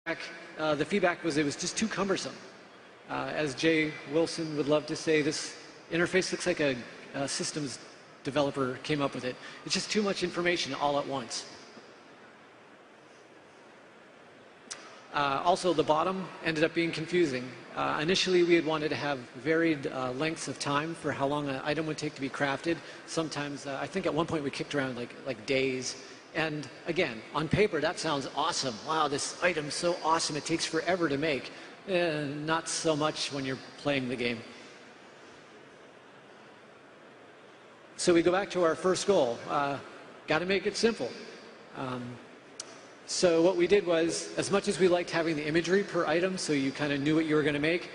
The feedback was it was just too cumbersome. As Jay Wilson would love to say, this interface looks like a systems developer came up with it. It's just too much information all at once. Also, the bottom ended up being confusing. Initially, we had wanted to have varied lengths of time for how long an item would take to be crafted. Sometimes, I think at one point we kicked around like days. And again, on paper, that sounds awesome. Wow, this item's so awesome. It takes forever to make. Not so much when you're playing the game. So we go back to our first goal. Got to make it simple. So what we did was, as much as we liked having the imagery per item, so you kind of knew what you were going to make,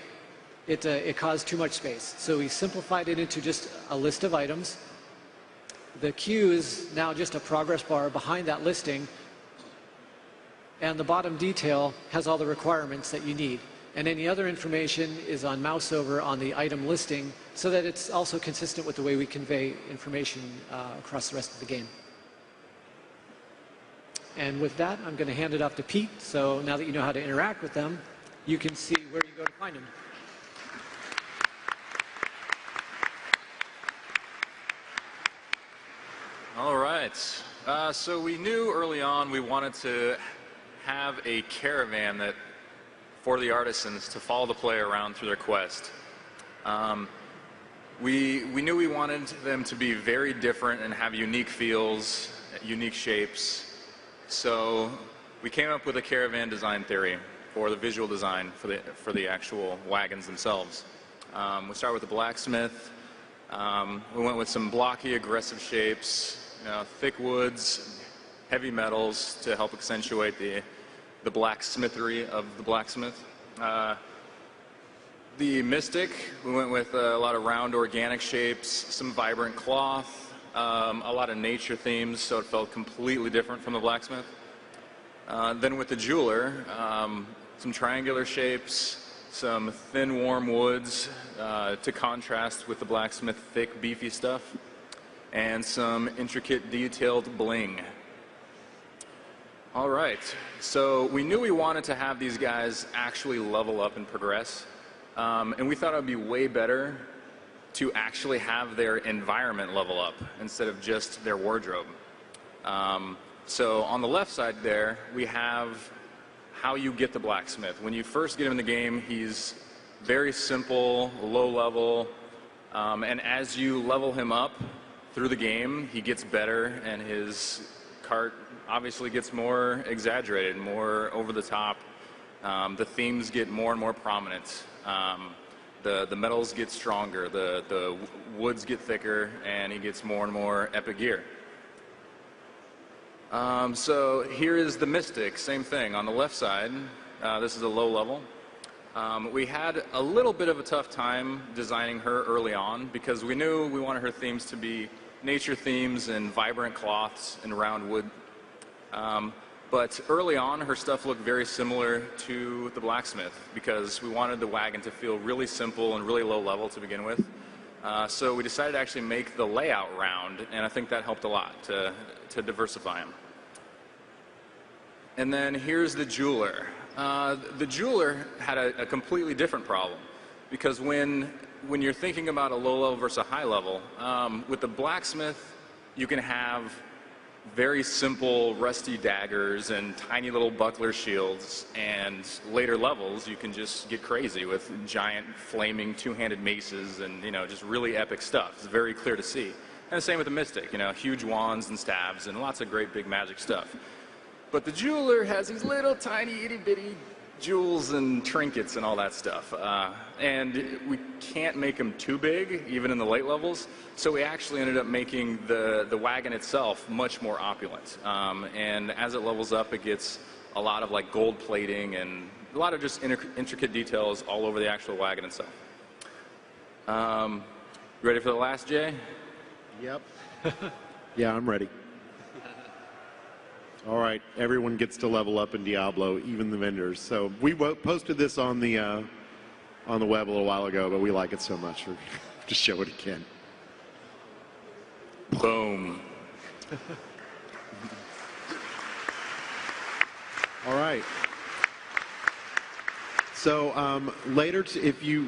it caused too much space. So we simplified it into just a list of items. The queue is now just a progress bar behind that listing, and the bottom detail has all the requirements that you need. And any other information is on mouse over on the item listing, so that it's also consistent with the way we convey information across the rest of the game. And with that, I'm going to hand it off to Pete. So now that you know how to interact with them, you can see where you go to find them. All right. So we knew early on we wanted to have a caravan that for the artisans to follow the player around through their quest. We knew we wanted them to be very different and have unique feels, unique shapes. So we came up with a caravan design theory for the visual design for the actual wagons themselves. We started with the blacksmith. We went with some blocky, aggressive shapes, thick woods, heavy metals to help accentuate the blacksmithery of the blacksmith. The mystic, we went with a lot of round organic shapes, some vibrant cloth, a lot of nature themes, so it felt completely different from the blacksmith. Then with the jeweler, some triangular shapes, some thin, warm woods to contrast with the blacksmith thick, beefy stuff, and some intricate, detailed bling. All right, so we knew we wanted to have these guys actually level up and progress, and we thought it would be way better to actually have their environment level up instead of just their wardrobe. So on the left side there, we have how you get the blacksmith. When you first get him in the game, he's very simple, low level, and as you level him up through the game, he gets better, and his cart obviously gets more exaggerated, more over the top. The themes get more and more prominent. The metals get stronger, the woods get thicker, and he gets more and more epic gear. So here is the Mystic, same thing. On the left side, this is a low level. We had a little bit of a tough time designing her early on because we knew we wanted her themes to be nature themes and vibrant cloths and round wood. But early on, her stuff looked very similar to the blacksmith because we wanted the wagon to feel really simple and really low level to begin with. So we decided to actually make the layout round, and I think that helped a lot to diversify him. And then here's the jeweler. The jeweler had a completely different problem because when you're thinking about a low level versus a high level, with the blacksmith, you can have very simple rusty daggers and tiny little buckler shields, and later levels you can just get crazy with giant flaming two-handed maces and just really epic stuff. It's very clear to see. And the same with the Mystic, huge wands and stabs and lots of great big magic stuff. But the jeweler has these little tiny itty-bitty jewels and trinkets and all that stuff. And we can't make them too big, even in the late levels, so we actually ended up making the wagon itself much more opulent. And as it levels up, it gets a lot of like gold plating and a lot of just intricate details all over the actual wagon itself. Ready for the last, Jay? Yep. Yeah, I'm ready. All right, everyone gets to level up in Diablo, even the vendors. So we posted this on the web a little while ago, but we like it so much, we're to show it again. Boom. All right. So later,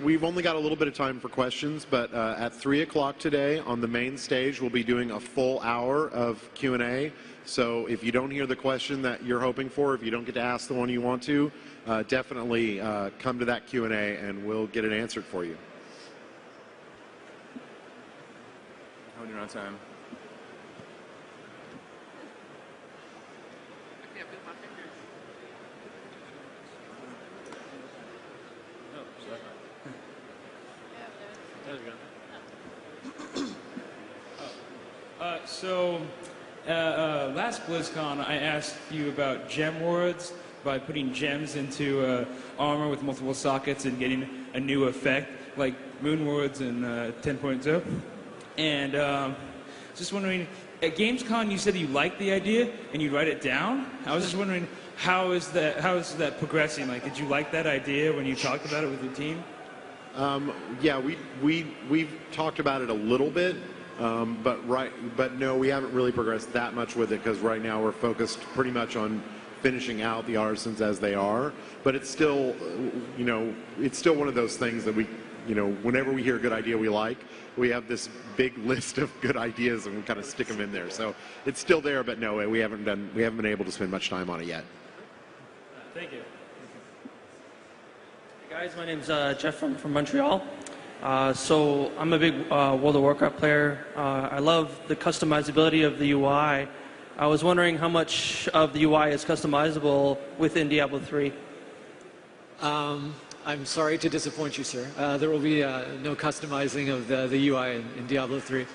we've only got a little bit of time for questions, but at 3 o'clock today on the main stage, we'll be doing a full hour of Q&A. So if you don't hear the question that you're hoping for, if you don't get to ask the one you want to, definitely come to that Q&A and we'll get it answered for you. How are we doing on time? Last BlizzCon, I asked you about gem wards, by putting gems into armor with multiple sockets and getting a new effect, like moon wards and 10.0. And just wondering, at Gamescom you said you liked the idea and you write it down. I was just wondering, how is that progressing? Like, did you like that idea when you talked about it with your team? Yeah, we've talked about it a little bit. But no, we haven't really progressed that much with it because right now we're focused pretty much on finishing out the artisans as they are. But it's still, it's still one of those things that we, whenever we hear a good idea we like, we have this big list of good ideas and we kind of stick them in there. So it's still there, but no, we haven't been able to spend much time on it yet. Thank you. Hey guys, my name's Jeff from Montreal. So I'm a big World of Warcraft player. I love the customizability of the UI. I was wondering how much of the UI is customizable within Diablo 3. I'm sorry to disappoint you, sir. There will be no customizing of the UI in Diablo 3.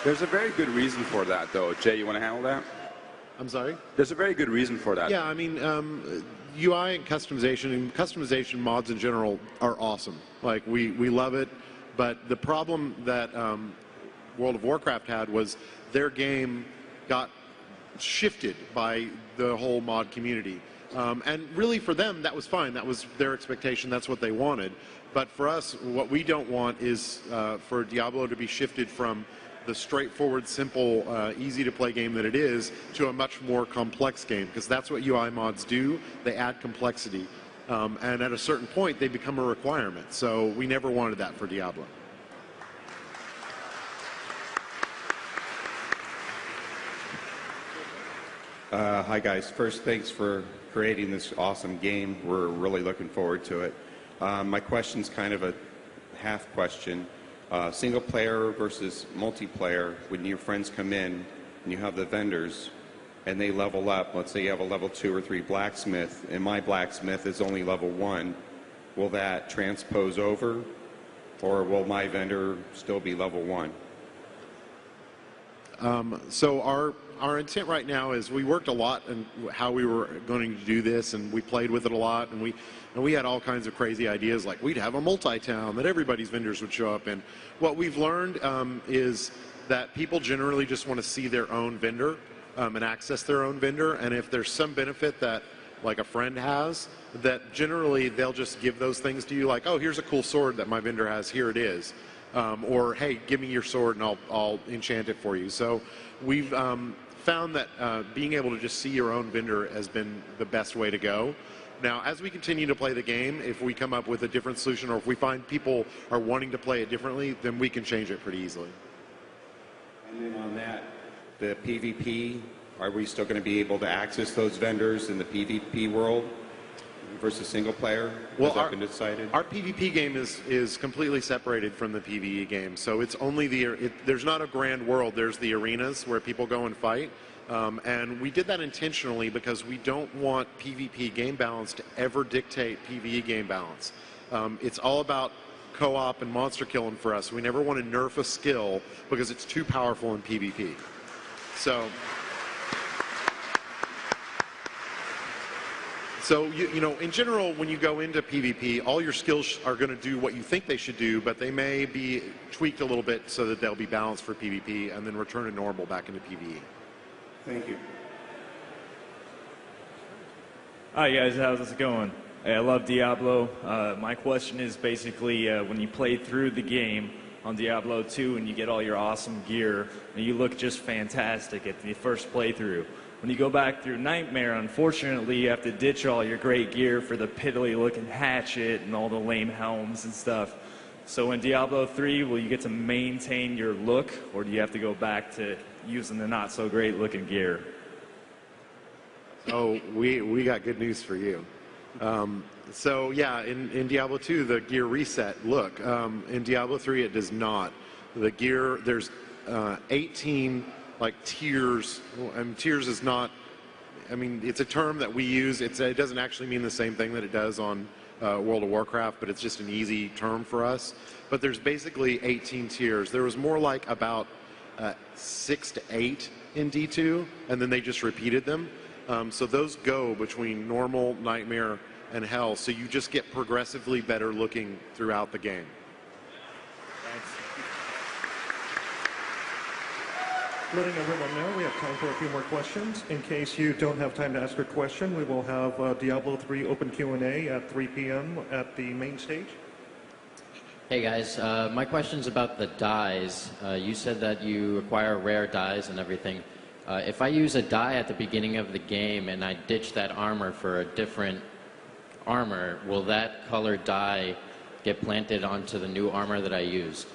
There's a very good reason for that, though. Jay, you want to handle that? I'm sorry? There's a very good reason for that. Yeah, I mean, UI and customization mods in general are awesome. Like, we love it, but the problem that World of Warcraft had was their game got shifted by the whole mod community. And really for them, that was fine. That was their expectation. That's what they wanted. But for us, what we don't want is for Diablo to be shifted from the straightforward, simple, easy-to-play game that it is to a much more complex game, because that's what UI mods do. They add complexity. And at a certain point, they become a requirement. So we never wanted that for Diablo. Hi guys, first thanks for creating this awesome game. We're really looking forward to it. My question's kind of a half question. Single player versus multiplayer, when your friends come in and you have the vendors and they level up, let's say you have a level 2 or 3 blacksmith and my blacksmith is only level 1, will that transpose over or will my vendor still be level 1? So our intent right now is we worked a lot on how we were going to do this, and we played with it a lot, and we had all kinds of crazy ideas, like we'd have a multi-town that everybody's vendors would show up in. What we've learned is that people generally just want to see their own vendor and access their own vendor, and if there's some benefit that like a friend has, that generally they'll just give those things to you, like, oh, here's a cool sword that my vendor has, here it is. Or, hey, give me your sword and I'll enchant it for you. So we've found that being able to just see your own vendor has been the best way to go. Now, as we continue to play the game, if we come up with a different solution or if we find people are wanting to play it differently, then we can change it pretty easily. And then on that, the PvP, are we still going to be able to access those vendors in the PvP world versus single player? Has that been decided? Our PvP game is completely separated from the PvE game. So it's only there's not a grand world. There's the arenas where people go and fight. And we did that intentionally because we don't want PvP game balance to ever dictate PvE game balance. It's all about co-op and monster killing for us. We never want to nerf a skill because it's too powerful in PvP. So in general, when you go into PvP, all your skills are going to do what you think they should do, but they may be tweaked a little bit so that they'll be balanced for PvP and then return to normal back into PvE. Thank you. Hi guys, how's it going? Hey, I love Diablo. My question is basically when you play through the game on Diablo 2 and you get all your awesome gear and you look just fantastic at the first playthrough, when you go back through Nightmare, unfortunately, you have to ditch all your great gear for the piddly-looking hatchet and all the lame helms and stuff. So in Diablo 3, will you get to maintain your look, or do you have to go back to using the not-so-great-looking gear? Oh, we got good news for you. So yeah, in Diablo 2, the gear reset. Look, in Diablo 3, it does not. The gear, there's 18 like tiers. And tiers is not. I mean, it's a term that we use. It doesn't actually mean the same thing that it does on World of Warcraft, but it's just an easy term for us. But there's basically 18 tiers. There was more like about 6 to 8 in D2, and then they just repeated them. So those go between normal, nightmare, and hell. So you just get progressively better looking throughout the game. Letting everyone know we have time for a few more questions. In case you don't have time to ask a question, we will have Diablo 3 open Q&A at 3 p.m. at the main stage. Hey guys, my question's about the dyes. You said that you acquire rare dyes and everything. If I use a dye at the beginning of the game and I ditch that armor for a different armor, will that colored dye get planted onto the new armor that I used?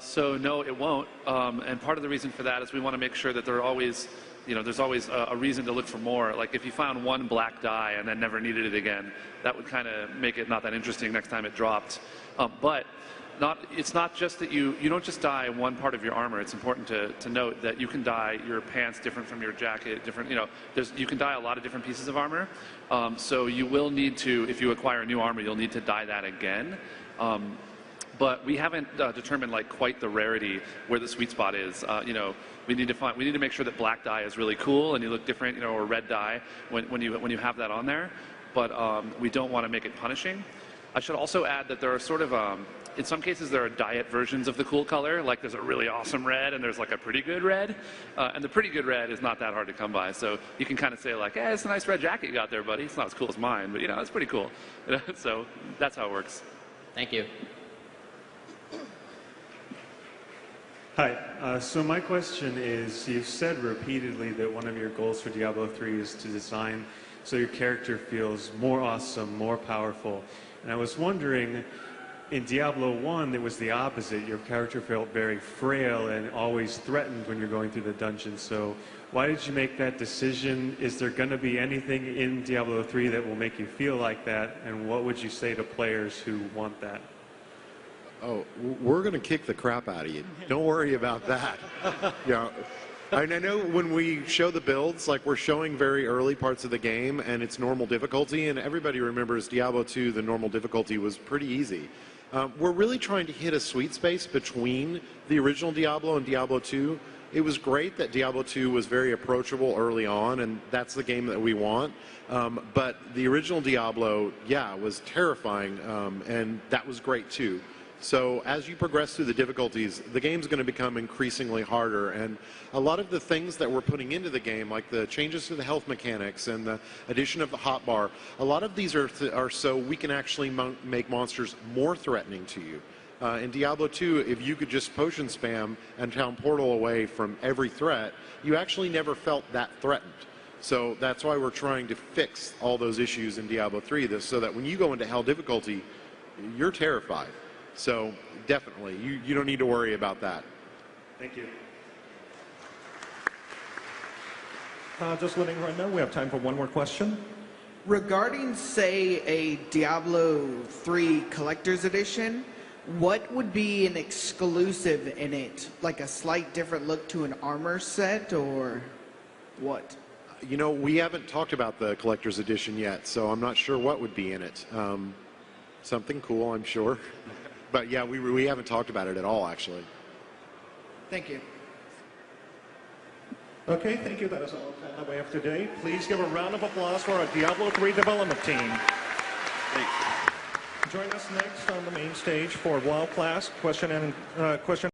So no, it won't. And part of the reason for that is we want to make sure that there are always, there's always a reason to look for more. Like if you found one black dye and then never needed it again, that would kind of make it not that interesting next time it dropped. But it's not just that you don't just dye one part of your armor. It's important to note that you can dye your pants different from your jacket, different, you can dye a lot of different pieces of armor. So you will need to, if you acquire new armor, you'll need to dye that again. But we haven't determined like quite the rarity where the sweet spot is. We need to make sure that black dye is really cool and you look different, or red dye when you have that on there. But we don't want to make it punishing. I should also add that there are sort of in some cases there are diet versions of the cool color. Like there's a really awesome red and there's like a pretty good red, and the pretty good red is not that hard to come by. So you can kind of say like, hey, it's a nice red jacket you got there, buddy. It's not as cool as mine, but it's pretty cool. So that's how it works. Thank you. Hi, so my question is, you've said repeatedly that one of your goals for Diablo 3 is to design so your character feels more awesome, more powerful. And I was wondering, in Diablo 1, it was the opposite. Your character felt very frail and always threatened when you're going through the dungeon. So why did you make that decision? Is there going to be anything in Diablo 3 that will make you feel like that? And what would you say to players who want that? Oh, we're going to kick the crap out of you. Don't worry about that. I know when we show the builds, like we're showing very early parts of the game and it's normal difficulty, and everybody remembers Diablo 2, the normal difficulty was pretty easy. We're really trying to hit a sweet space between the original Diablo and Diablo 2. It was great that Diablo 2 was very approachable early on, and that's the game that we want. But the original Diablo, was terrifying, and that was great too. So as you progress through the difficulties, the game's going to become increasingly harder, and a lot of the things that we're putting into the game, like the changes to the health mechanics and the addition of the hotbar, a lot of these are so we can actually make monsters more threatening to you. In Diablo 2, if you could just potion spam and town portal away from every threat, you actually never felt that threatened. So that's why we're trying to fix all those issues in Diablo 3, so that when you go into hell difficulty, you're terrified. So definitely, you don't need to worry about that. Thank you. Just letting right now, we have time for one more question. Regarding, say, a Diablo 3 Collector's Edition, what would be an exclusive in it? Like a slight different look to an armor set, or what? We haven't talked about the Collector's Edition yet, so I'm not sure what would be in it. Something cool, I'm sure. But yeah, we haven't talked about it at all, actually. Thank you. Okay, thank you. That is all that we have today. Please give a round of applause for our Diablo 3 development team. Thanks. Join us next on the main stage for WoW class question